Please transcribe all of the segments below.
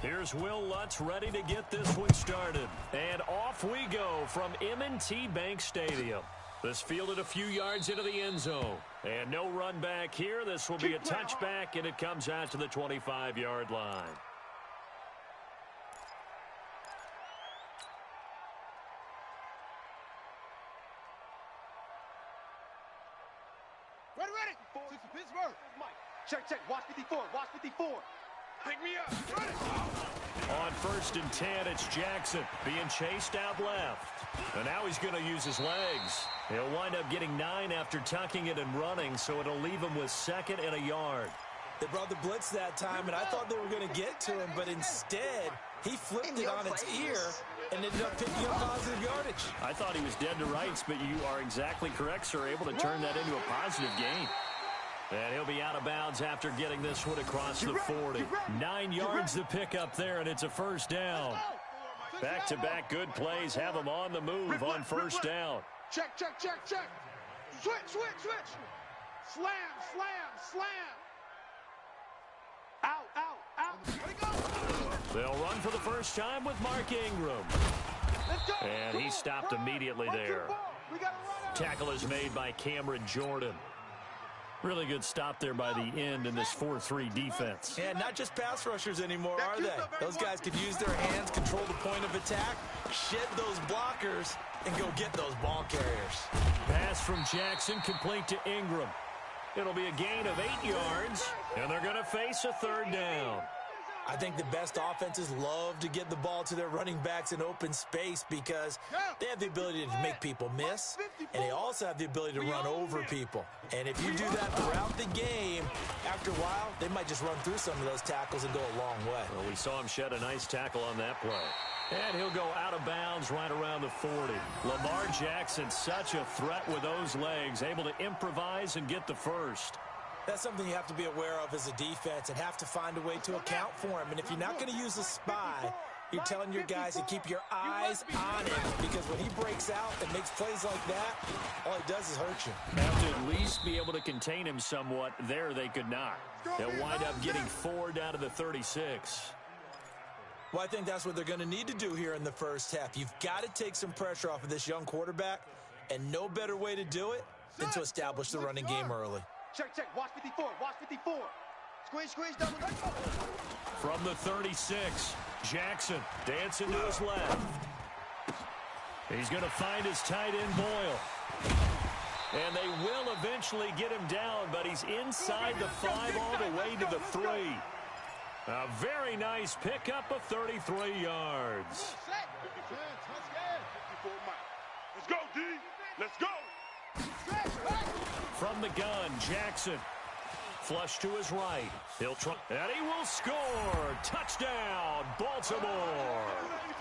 Here's Will Lutz ready to get this one started. And off we go from M&T Bank Stadium. This fielded a few yards into the end zone. And no run back here. This will be a touchback, and it comes out to the 25-yard line. Ready. Pittsburgh. Check. Watch 54. Pick me up. Ready. On 1st and 10, it's Jackson being chased out left. And now he's going to use his legs. He'll wind up getting 9 after tucking it and running, so it'll leave him with 2nd and a yard. They brought the blitz that time, and I thought they were going to get to him, but instead, he flipped it on its ear and ended up picking up positive yardage. I thought he was dead to rights, but you are exactly correct, sir, able to turn that into a positive gain. And he'll be out of bounds after getting this one across the 40. 9 yards to pick up there, and it's a first down. Back-to-back good plays have him on the move on first down. Check. Switch. Slam. Out. They'll run for the first time with Mark Ingram. And he's stopped immediately there. Tackle is made by Cameron Jordan. Really good stop there by the end in this 4-3 defense. And not just pass rushers anymore, are they? Those guys could use their hands, control the point of attack, shed those blockers, and go get those ball carriers. Pass from Jackson complete to Ingram. It'll be a gain of 8 yards, and they're going to face a 3rd down. I think the best offenses love to get the ball to their running backs in open space because they have the ability to make people miss, and they also have the ability to run over people. And if you do that throughout the game, after a while, they might just run through some of those tackles and go a long way. Well, we saw him shed a nice tackle on that play. And he'll go out of bounds right around the 40. Lamar Jackson, such a threat with those legs, able to improvise and get the first. That's something you have to be aware of as a defense and have to find a way to account for him. And if you're not going to use a spy, you're telling your guys to keep your eyes on him, because when he breaks out and makes plays like that, all he does is hurt you. Have to at least be able to contain him somewhat. There they could not. They'll wind up getting 4 down to the 36. Well, I think that's what they're going to need to do here in the first half. You've got to take some pressure off of this young quarterback, and no better way to do it than to establish the running game early. Check. Watch 54. Squeeze, double. From the 36, Jackson dancing to his left. He's going to find his tight end, Boyle. And they will eventually get him down, but he's inside the 5 all the way to the 3. A very nice pickup of 33 yards. Let's go, D. Let's go. From the gun, Jackson. Flush to his right. He'll try, and he will score. Touchdown, Baltimore.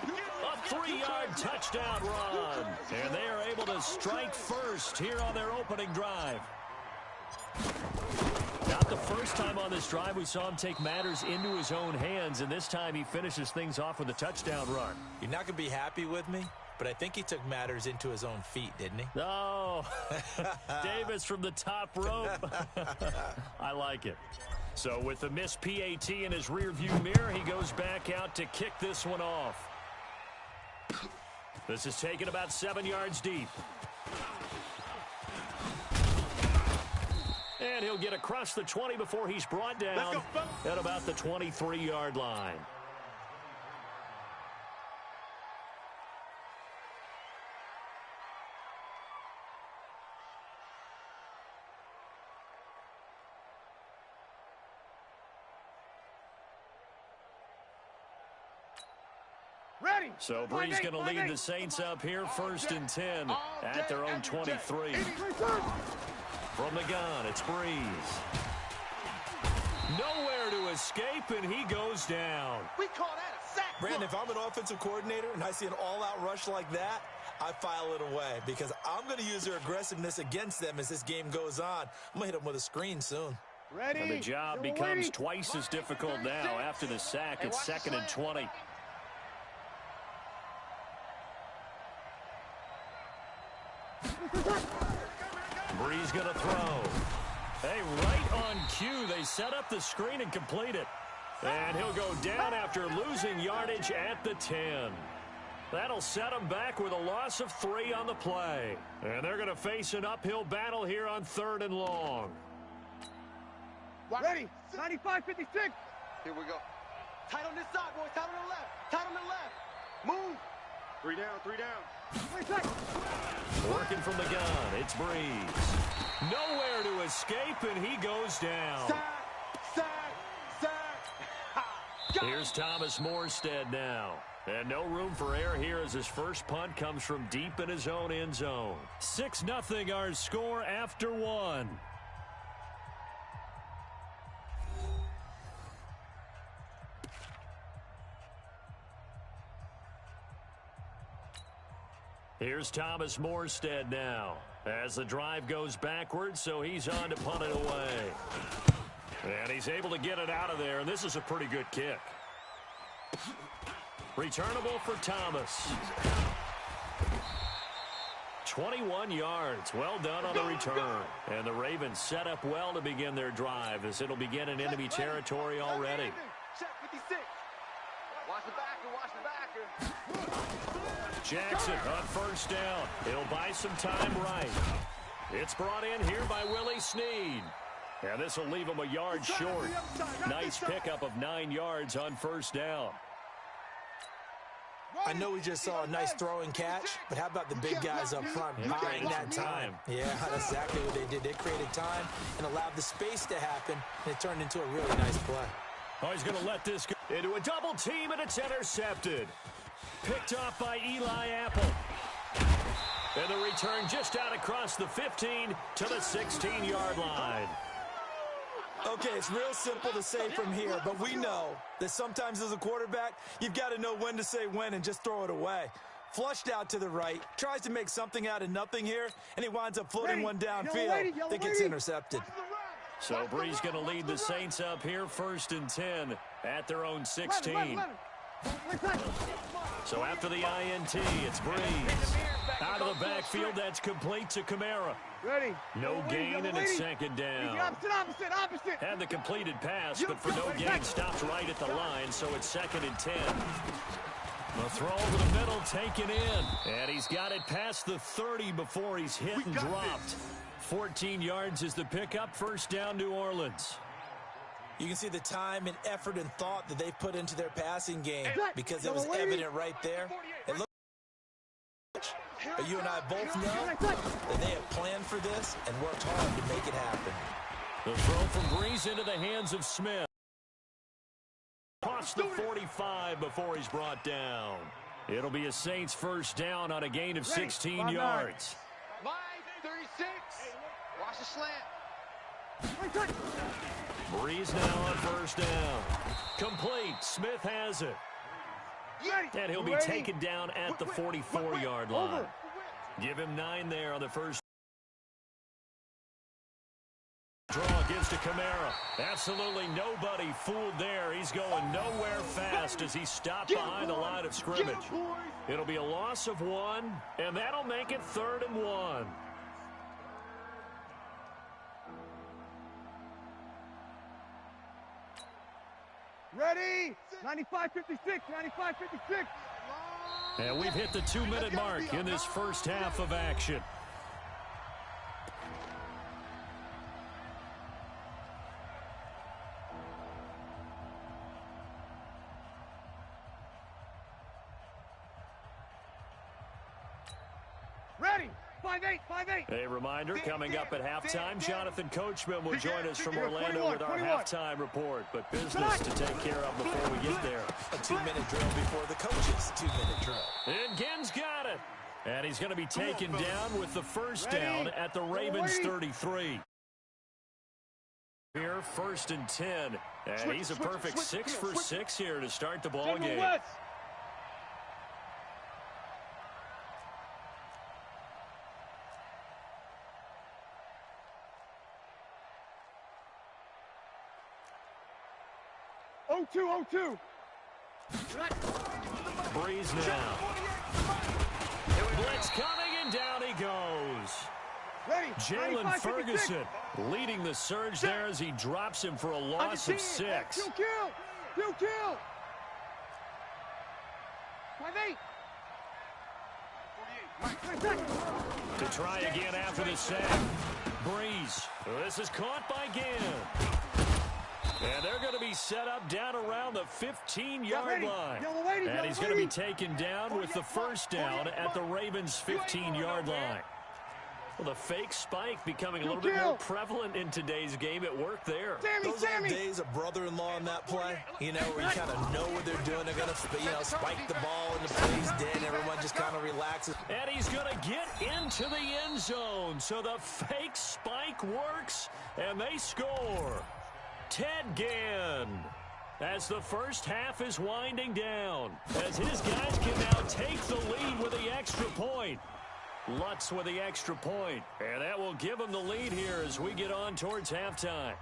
A 3-yard touchdown run. And they are able to strike first here on their opening drive. Not the first time on this drive we saw him take matters into his own hands, and this time he finishes things off with a touchdown run. You're not going to be happy with me, but I think he took matters into his own feet, didn't he? Oh, Davis from the top rope. I like it. So with the missed PAT in his rearview mirror, he goes back out to kick this one off. This is taken about 7 yards deep. And he'll get across the 20 before he's brought down at about the 23-yard line. Ready. So Bree's going to lead the Saints up here, 1st and 10 at their own 23. From the gun, it's Breeze. Nowhere to escape, and he goes down. We call that a sack. Brandon, if I'm an offensive coordinator and I see an all-out rush like that, I file it away because I'm going to use their aggressiveness against them as this game goes on. I'm going to hit them with a screen soon. Ready. And the job becomes twice as difficult now after the sack. It's 2nd and 20. Breeze going to throw. Hey, right on cue. They set up the screen and complete it. And he'll go down after losing yardage at the 10. That'll set him back with a loss of 3 on the play. And they're going to face an uphill battle here on 3rd and long. Ready? 95-56. Here we go. Tight on this side, boys. Tight on the left. Tight on the left. Move. 3 down, 3 down. Working from the gun, it's Breeze. Nowhere to escape, and he goes down. Sack. Here's Thomas Morstead now. And no room for error here as his first punt comes from deep in his own end zone. 6-0 our score after 1. Here's Thomas Morstead now as the drive goes backwards, so he's on to punt it away. And he's able to get it out of there, and this is a pretty good kick. Returnable for Thomas. 21 yards. Well done on the return. And the Ravens set up well to begin their drive as it'll begin in enemy territory already. Check 56. Watch the backer. Jackson on first down. He'll buy some time right. It's brought in here by Willie Snead. And this will leave him a yard short. Nice pickup of 9 yards on first down. I know we just saw a nice throw and catch, but how about the big guys up front buying that time? Yeah, that's exactly what they did. They created time and allowed the space to happen, and it turned into a really nice play. Oh, he's going to let this go into a double team, and it's intercepted. Picked off by Eli Apple. And the return just out across the 15 to the 16-yard line. Okay, it's real simple to say from here, but we know that sometimes as a quarterback, you've got to know when to say when and just throw it away. Flushed out to the right, tries to make something out of nothing here, and he winds up floating one downfield that gets intercepted. So Breeze going to lead the Saints up here, 1st and 10 at their own 16. So after the INT, it's Breeze. Out of the backfield, that's complete to Kamara. Ready. No gain, and it's 2nd down. Opposite. Had the completed pass, but for no gain, stopped right at the line, so it's 2nd and 10. The throw over the middle, taken in. And he's got it past the 30 before he's hit and dropped. 14 yards is the pickup, 1st down, New Orleans. You can see the time and effort and thought that they put into their passing game because it was evident right there. It looked but you and I both know that they have planned for this and worked hard to make it happen. The throw from Breeze into the hands of Smith. Crossed the 45 before he's brought down. It'll be a Saints 1st down on a gain of 16 yards. Line 36. Watch the slant. Breeze now on 1st down. Complete. Smith has it. And he'll be taken down at the 44-yard line. Give him 9 there on the first. Draw gives to Kamara. Absolutely nobody fooled there. He's going nowhere fast as he stopped behind the line of scrimmage. It'll be a loss of 1, and that'll make it 3rd and 1. Ready? 95-56, 95-56. And we've hit the 2-minute mark in this first half of action. Ready? 5-8. A reminder, coming up at halftime, Jonathan Coachman will join us from Orlando with our halftime report. But business to take care of before we get there. A 2-minute drill before the coach's 2-minute drill. And Ginn's got it. And he's going to be taken down with the 1st down at the Ravens 33. Here, 1st and 10. And he's a perfect 6 for 6 here to start the ball game. 0-2. Breeze now. Blitz coming, and down he goes. Jalen Ferguson leading the surge there as he drops him for a loss of 6. Kill. 5-8. To try again after the sack. Breeze. This is caught by Gann. And they're going to be set up down around the 15-yard line. And he's going to be taken down with the first down at the Ravens' 15-yard line. Well, the fake spike becoming a little bit more prevalent in today's game. It worked there. Those old days of brother-in-law in that play, you know, where you kind of know what they're doing. They're going to, you know, spike the ball and the play's dead. Everyone just kind of relaxes. And he's going to get into the end zone. So the fake spike works, and they score. Ted Ginn, as the first half is winding down, as his guys can now take the lead with the extra point. Lutz with the extra point, and that will give him the lead here as we get on towards halftime.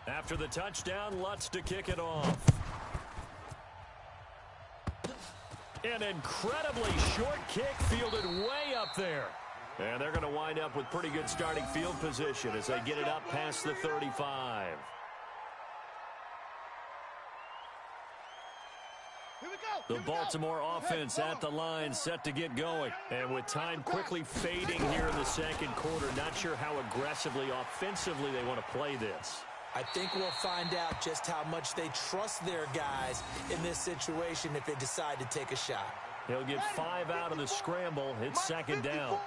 After the touchdown, Lutz to kick it off. An incredibly short kick fielded way up there. And they're going to wind up with pretty good starting field position as they get it up past the 35. The Baltimore offense at the line, set to get going. And with time quickly fading here in the second quarter, not sure how aggressively, offensively they want to play this. I think we'll find out just how much they trust their guys in this situation if they decide to take a shot. He'll get 5 out of the scramble. It's second down.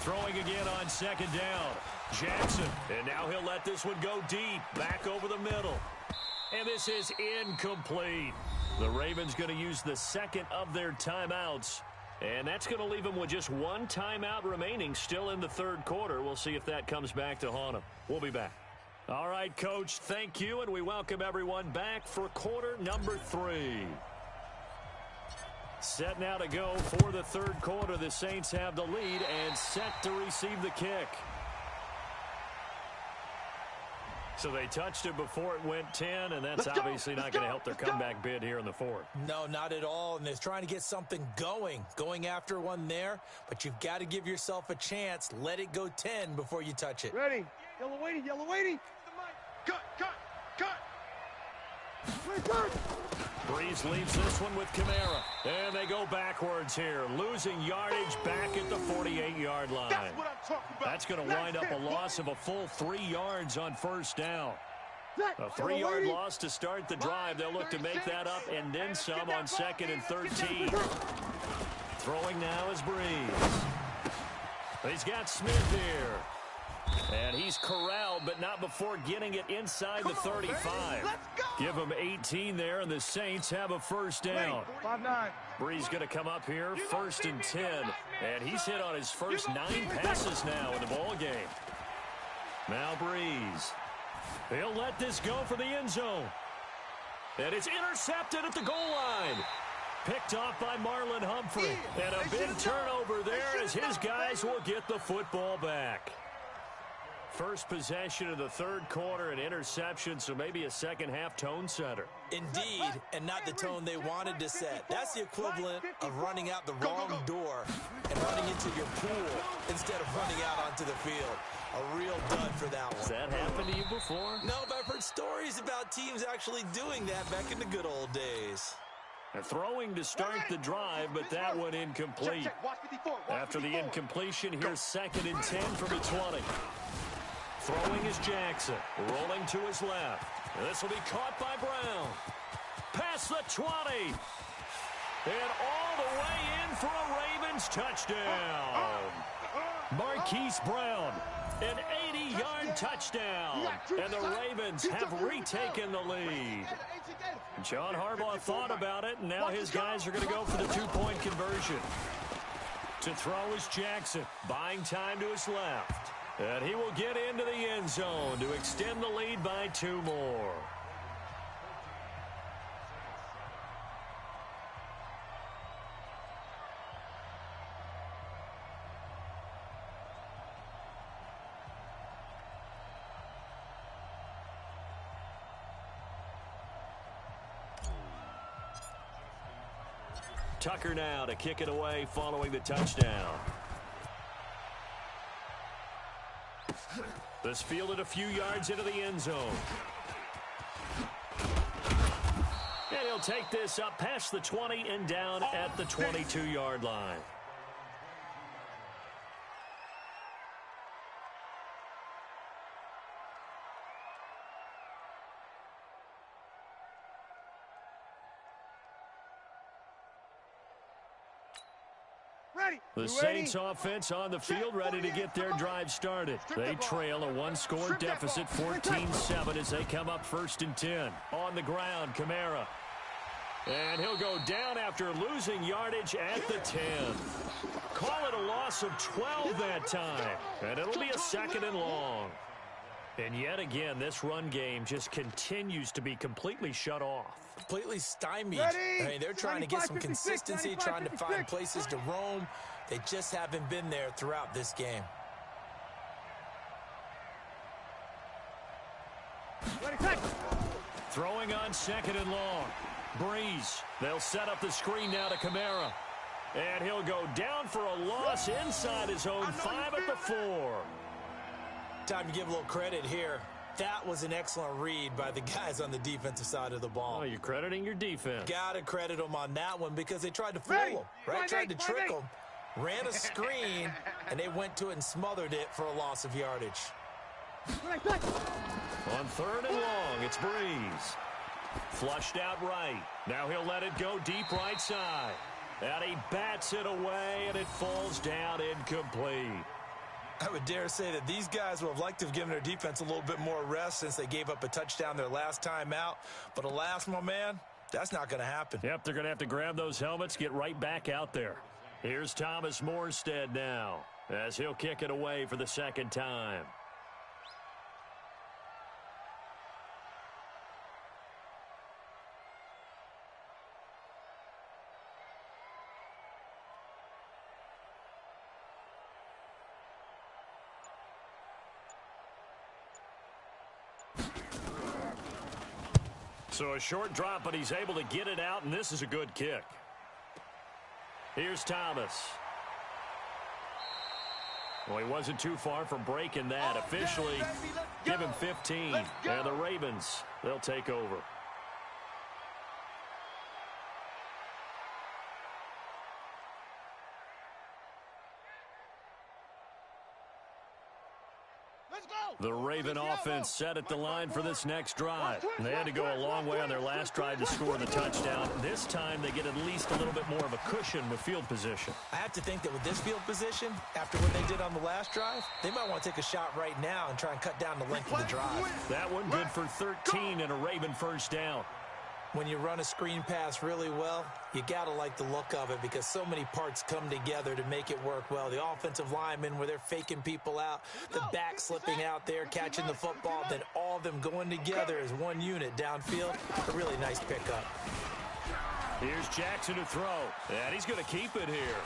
Throwing again on second down. Jackson, and now he'll let this one go deep, back over the middle. And this is incomplete. The Ravens going to use the second of their timeouts. And that's going to leave them with just one timeout remaining still in the third quarter. We'll see if that comes back to haunt them. We'll be back. All right, Coach, thank you, and we welcome everyone back for quarter number 3. Set now to go for the third quarter. The Saints have the lead and set to receive the kick. So they touched it before it went 10, and that's obviously not going to help their comeback bid here in the fourth. No, not at all, and they're trying to get something going after one there, but you've got to give yourself a chance. Let it go 10 before you touch it. Ready. Yellow waiting, yellow waiting. Cut. Breeze leaves this one with Kamara. And they go backwards here, losing yardage back at the 48-yard line. That's what I'm talking about. That's going to wind up a loss of a full 3 yards on first down. A 3-yard loss to start the drive. They'll look to make that up and then some on second and 13. Throwing now is Breeze. He's got Smith here. And he's corralled, but not before getting it inside the 35. Give him 18 there, and the Saints have a first down. 5-9. Breeze going to come up here, first and 10. And he's hit on his first 9 passes now in the ball game. Now Breeze. He'll let this go for the end zone. And it's intercepted at the goal line. Picked off by Marlon Humphrey. And a big turnover there as his guys will get the football back. First possession of the third quarter, an interception, so maybe a second-half tone setter. Indeed, and not the tone they wanted to set. That's the equivalent of running out the wrong door and running into your pool instead of running out onto the field. A real dud for that one. Has that happened to you before? No, but I've heard stories about teams actually doing that back in the good old days. And throwing to start the drive, but that one incomplete. After the incompletion, here's second and 10 from the 20. Throwing is Jackson, rolling to his left. This will be caught by Brown. Past the 20. And all the way in for a Ravens touchdown. Marquise Brown, an 80-yard touchdown. And the Ravens have retaken the lead. John Harbaugh thought about it, and now his guys are going to go for the two-point conversion. To throw is Jackson, buying time to his left. And he will get into the end zone to extend the lead by 2 more. Tucker now to kick it away following the touchdown. This fielded a few yards into the end zone. And he'll take this up past the 20 and down at the 22-yard line. The Saints offense on the field ready to get their drive started. They trail a one-score deficit, 14-7, as they come up 1st and 10. On the ground, Kamara. And he'll go down after losing yardage at the 10. Call it a loss of 12 that time. And it'll be a 2nd and long. And yet again, this run game just continues to be completely shut off. Completely stymied. I mean, they're trying to get some consistency, trying to find places to roam. They just haven't been there throughout this game. Throwing on 2nd and long. Breeze. They'll set up the screen now to Kamara. And he'll go down for a loss inside his own 5 at the 4. Time to give a little credit here. That was an excellent read by the guys on the defensive side of the ball. Oh, you're crediting your defense. Got to credit them on that one because they tried to fool him, right? Tried to trick him, ran a screen, and they went to it and smothered it for a loss of yardage. On 3rd and long, it's Breeze. Flushed out right. Now he'll let it go deep right side. And he bats it away, and it falls down incomplete. I would dare say that these guys would have liked to have given their defense a little bit more rest since they gave up a touchdown their last time out. But alas, my man, that's not going to happen. Yep, they're going to have to grab those helmets, get right back out there. Here's Thomas Morstead now as he'll kick it away for the 2nd time. So a short drop, but he's able to get it out, and this is a good kick. Here's Thomas. Well, he wasn't too far from breaking that. Officially, give him 15. And the Ravens, they'll take over. The Raven offense set at the line for this next drive. They had to go a long way on their last drive to score the touchdown. This time they get at least a little bit more of a cushion with field position. I have to think that with this field position, after what they did on the last drive, they might want to take a shot right now and try and cut down the length of the drive. That one good for 13 and a Raven 1st down. When you run a screen pass really well, you got to like the look of it because so many parts come together to make it work well. The offensive linemen where they're faking people out, the back slipping out there, catching the football, then all of them going together as one unit downfield. A really nice pickup. Here's Jackson to throw, and he's going to keep it here.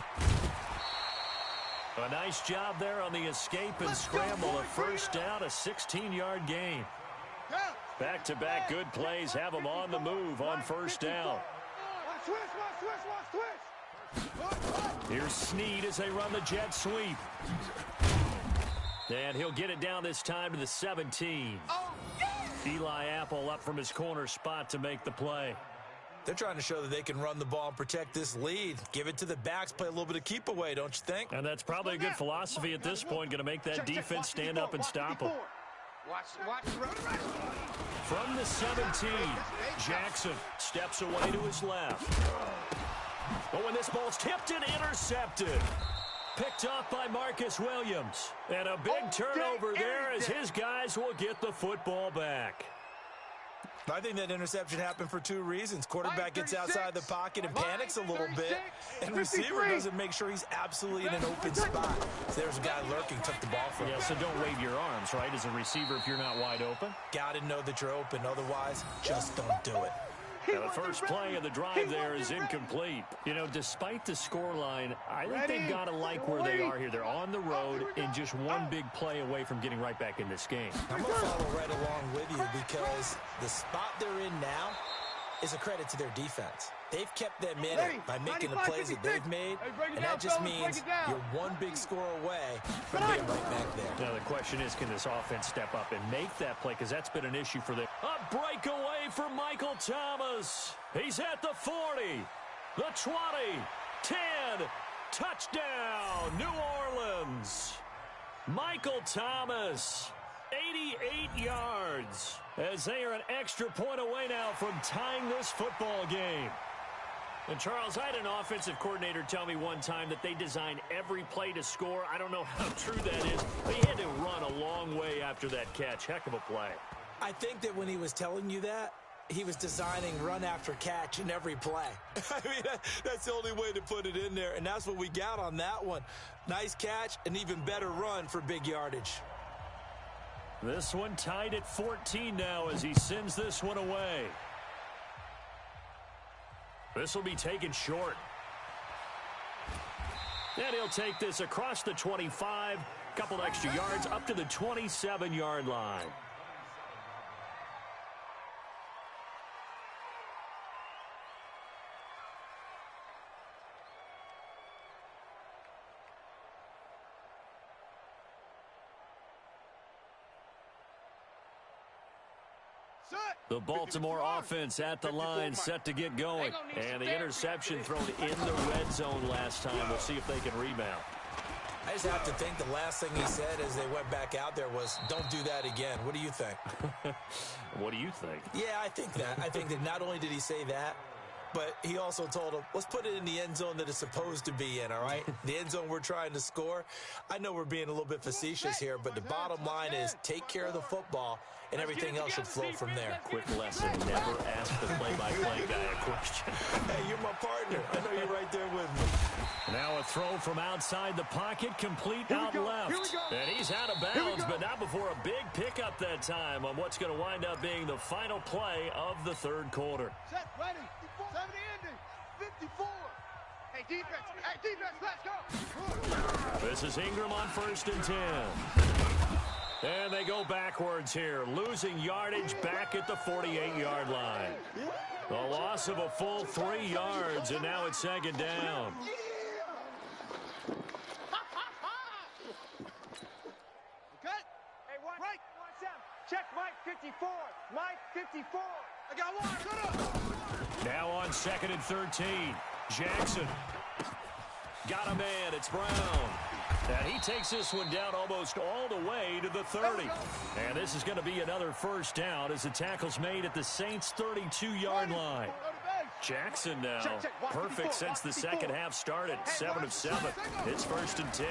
A nice job there on the escape and scramble. A 1st down, a 16-yard gain. Back-to-back good plays have them on the move on 1st down. Here's Snead as they run the jet sweep. And he'll get it down this time to the 17. Eli Apple up from his corner spot to make the play. They're trying to show that they can run the ball and protect this lead. Give it to the backs, play a little bit of keep away, don't you think? And that's probably a good philosophy at this point, going to make that defense stand up and stop them. From the 17, Jackson steps away to his left. But when this ball's tipped and intercepted. Picked off by Marcus Williams. And a big turnover there as his guys will get the football back. I think that interception happened for 2 reasons. Quarterback gets outside the pocket and panics a little bit. And receiver doesn't make sure he's absolutely in an open spot. So there's a guy lurking, took the ball from him. Yeah, so don't wave your arms, right, as a receiver if you're not wide open. Got to know that you're open. Otherwise, just don't do it. Now, the first play of the drive there is incomplete. You know, despite the scoreline, I think they've got to like where they are here. They're on the road and just one big play away from getting right back in this game. I'm going to follow right along with you because the spot they're in now is a credit to their defense. They've kept them in it by making the plays that they've made, and that just means you're one big score away from being right back there. Now, the question is, can this offense step up and make that play? Because that's been an issue for them. A breakaway for Michael Thomas. He's at the 40, the 20, 10, touchdown, New Orleans. Michael Thomas, 88 yards, as they are an extra point away now from tying this football game. And, Charles, I had an offensive coordinator tell me one time that they design every play to score. I don't know how true that is, but he had to run a long way after that catch. Heck of a play. I think that when he was telling you that, he was designing run after catch in every play. I mean, that's the only way to put it in there, and that's what we got on that one. Nice catch, an even better run for big yardage. This one tied at 14 now as he sends this one away. This will be taken short. And he'll take this across the 25, couple extra yards up to the 27-yard line. The Baltimore offense at the line, set to get going. And the interception thrown in the red zone last time. We'll see if they can rebound. I just have to think the last thing he said as they went back out there was, don't do that again. What do you think? What do you think? Yeah, I think that. I think that not only did he say that, but he also told him, let's put it in the end zone that it's supposed to be in, all right? The end zone we're trying to score. I know we're being a little bit facetious here, but the bottom line is take care of the football, and everything else should flow from there. Quick lesson, never ask the play-by-play guy a question. Hey, you're my partner. I know you're right there with me. Now a throw from outside the pocket, complete out left. And he's out of bounds, but not before a big pickup that time on what's going to wind up being the final play of the third quarter. Set, ready, 70 ending, 54. Hey, defense, let's go. This is Ingram on 1st and 10. And they go backwards here, losing yardage back at the 48-yard line. A loss of a full 3 yards, and now it's 2nd down. Okay? Hey, one, right, 1-7. Check Mike 54. Mike 54. I got one. Shut up. Now on 2nd and 13. Jackson. Got a man. It's Brown. And he takes this one down almost all the way to the 30. And this is going to be another first down as the tackle's made at the Saints' 32-yard line. Jackson now, perfect since the second half started, 7 of 7. It's 1st and 10.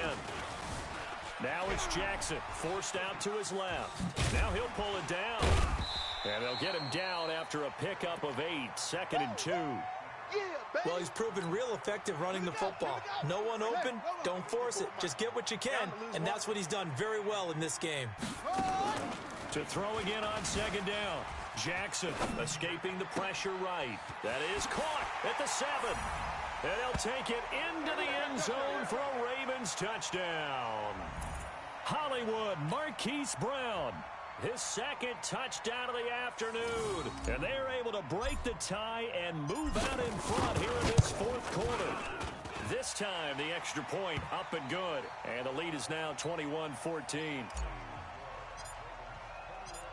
Now it's Jackson, forced out to his left. Now he'll pull it down. And they'll get him down after a pickup of 8, 2nd and 2. Well, he's proven real effective running the football. No one open, don't force it. Just get what you can, and that's what he's done very well in this game. To throw again on 2nd down. Jackson escaping the pressure right. That is caught at the 7. And he'll take it into the end zone for a Ravens touchdown. Hollywood Marquise Brown. His 2nd touchdown of the afternoon. And they are able to break the tie and move out in front here in this 4th quarter. This time, the extra point up and good. And the lead is now 21-14.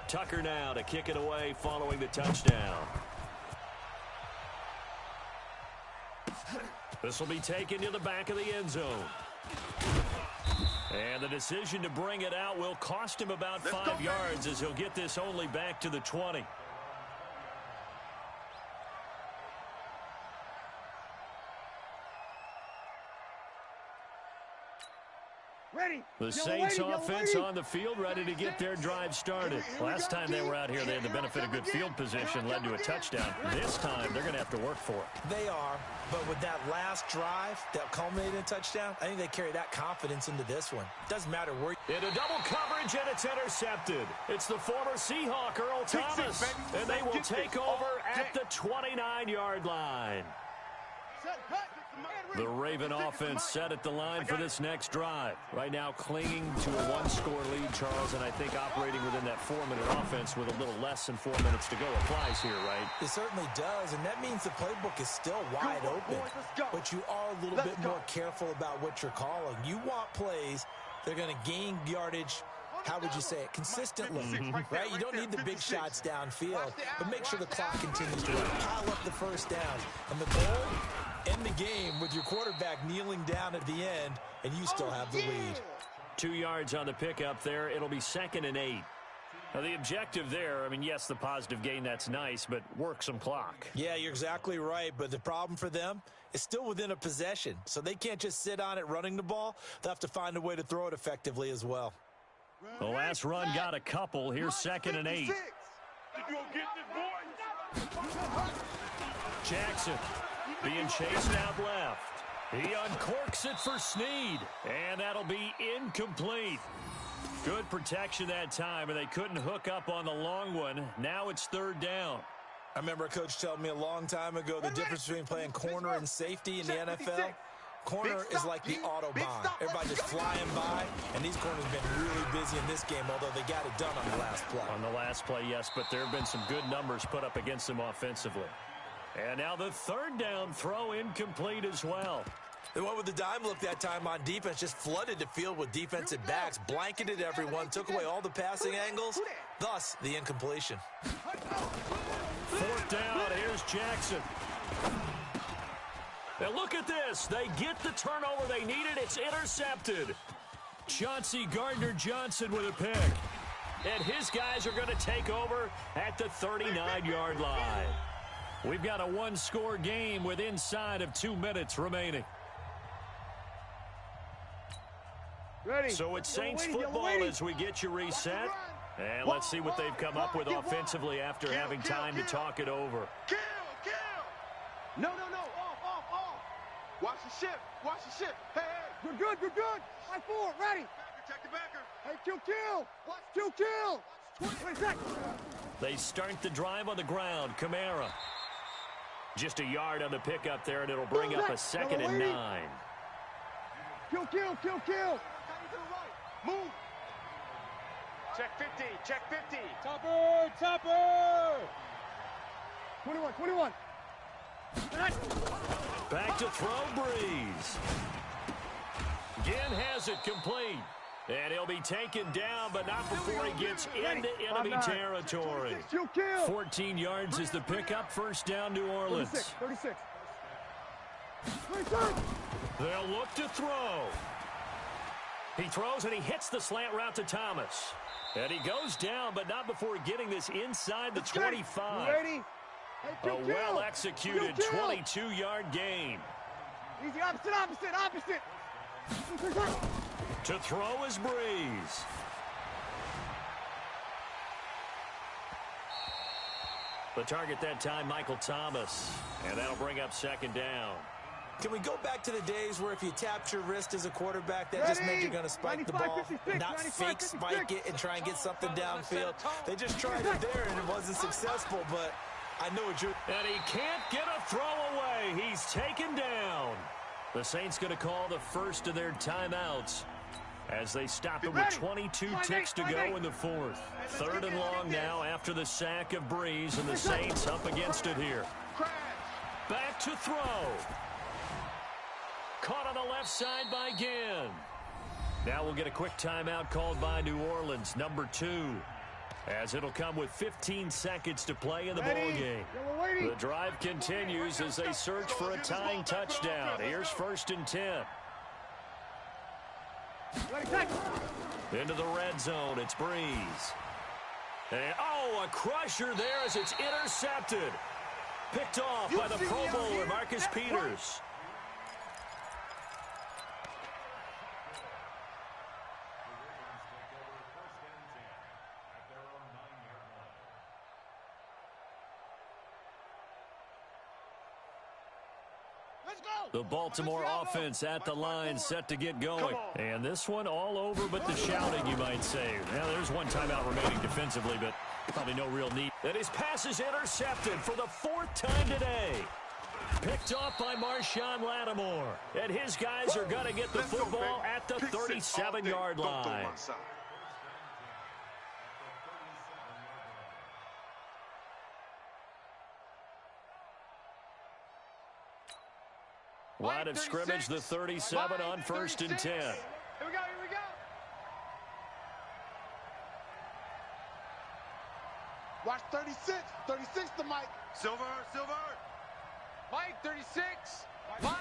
Tucker now to kick it away following the touchdown. This will be taken to the back of the end zone. And the decision to bring it out will cost him about 5 yards as he'll get this only back to the 20. Ready. The Saints offense on the field, ready to get their drive started. Last time they were out here, they had the benefit of good field position, led to a touchdown. This time, they're going to have to work for it. They are, but with that last drive that culminated in a touchdown, I think they carry that confidence into this one. Doesn't matter where. Into double coverage, and it's intercepted. It's the former Seahawk, Earl Thomas, and they will take over at the 29-yard line. Set, cut. The Raven offense set at the line for this next drive. Right now clinging to a one-score lead, Charles, and I think operating within that 4-minute offense with a little less than 4 minutes to go applies here, right? It certainly does, and that means the playbook is still wide open. But you are a little bit more careful about what you're calling. You want plays that are going to gain yardage, how would you say it, consistently, right? You don't need the big shots downfield, but make sure the clock continues to run. Pile up the first down. And the goal, end the game with your quarterback kneeling down at the end, and you still have the lead. 2 yards on the pickup there. It'll be 2nd and 8. Now, the objective there, I mean, yes, the positive gain, that's nice, but work some clock. Yeah, you're exactly right, but the problem for them is still within a possession, so they can't just sit on it running the ball. They'll have to find a way to throw it effectively as well. The last run got a couple. Here's 2nd and 8. Jackson being chased out left. He uncorks it for Snead, and that'll be incomplete. Good protection that time, and they couldn't hook up on the long one. Now it's 3rd down. I remember a coach telling me a long time ago the difference between playing corner and safety in the NFL. Corner is like the Autobahn. Everybody just flying by, and these corners have been really busy in this game, although they got it done on the last play. On the last play, yes, but there have been some good numbers put up against them offensively. And now the 3rd down throw incomplete as well. They went with the dime look that time on defense, just flooded the field with defensive backs, blanketed everyone, took away all the passing angles, thus the incompletion. 4th down, here's Jackson. Now look at this. They get the turnover they needed. It's intercepted. Chauncey Gardner-Johnson with a pick. And his guys are going to take over at the 39-yard line. We've got a one-score game with inside of 2 minutes remaining. Ready. So it's Saints football as we get you reset. And let's see what they've come up with offensively after having time to talk it over. Kill! No. Off. Watch the ship. Hey. Good. High 4, ready. Check the backer. Hey, kill. Watch, kill. 20 seconds. They start the drive on the ground. Kamara. Just a yard on the pickup there, and it'll bring up a 2nd and 9. Kill. Move. Check 50. Topper. 21. Back to throw, Breeze. Ginn has it complete. And he'll be taken down, but not before he gets into enemy territory. 14 yards is the pickup. 1st down, New Orleans. 36. They'll look to throw. He throws, and he hits the slant route to Thomas. And he goes down, but not before getting this inside the 25. Ready? A well-executed 22-yard gain. Easy, opposite. To throw is Breeze. The target that time, Michael Thomas. And that'll bring up 2nd down. Can we go back to the days where if you tapped your wrist as a quarterback, that just meant you're going to spike the ball, not fake spike it and try and get something downfield? They just tried it there, and it wasn't successful, but I know what you're... And he can't get a throw away. He's taken down. The Saints going to call the first of their timeouts as they stop it with 22 ticks to go in the 4th. 3rd and long now after the sack of Breeze, and the Saints up against it here. Back to throw. Caught on the left side by Ginn. Now we'll get a quick timeout called by New Orleans, number 2. As it'll come with 15 seconds to play in the ballgame. The drive continues as they search for a tying touchdown. Here's 1st and 10. Into the red zone, it's Breeze. And, a crusher there as it's intercepted. Picked off by the Pro Bowler, Marcus Peters. The Baltimore offense at the line, set to get going. And this one all over but the shouting, you might say. Now, there's one timeout remaining defensively, but probably no real need. And his pass is intercepted for the 4th time today. Picked off by Marshawn Lattimore. And his guys are going to get the football at the 37-yard line. Line of scrimmage, the 37 on 1st and 10. Here we go, here we go. Watch 36. 36 to Mike. Silver. Mike, 36. Mike,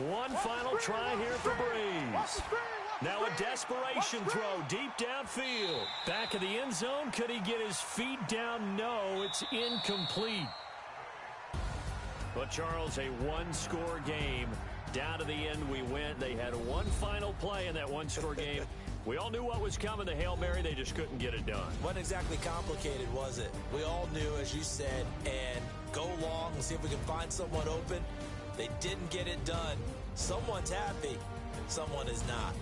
One final try here for Breeze. Now a desperation throw deep downfield. Back of the end zone. Could he get his feet down? No, it's incomplete. But, Charles, a one-score game. Down to the end we went. They had one final play in that one-score game. We all knew what was coming, the Hail Mary. They just couldn't get it done. Wasn't exactly complicated, was it? We all knew, as you said, and go long and see if we can find someone open. They didn't get it done. Someone's happy. Someone is not.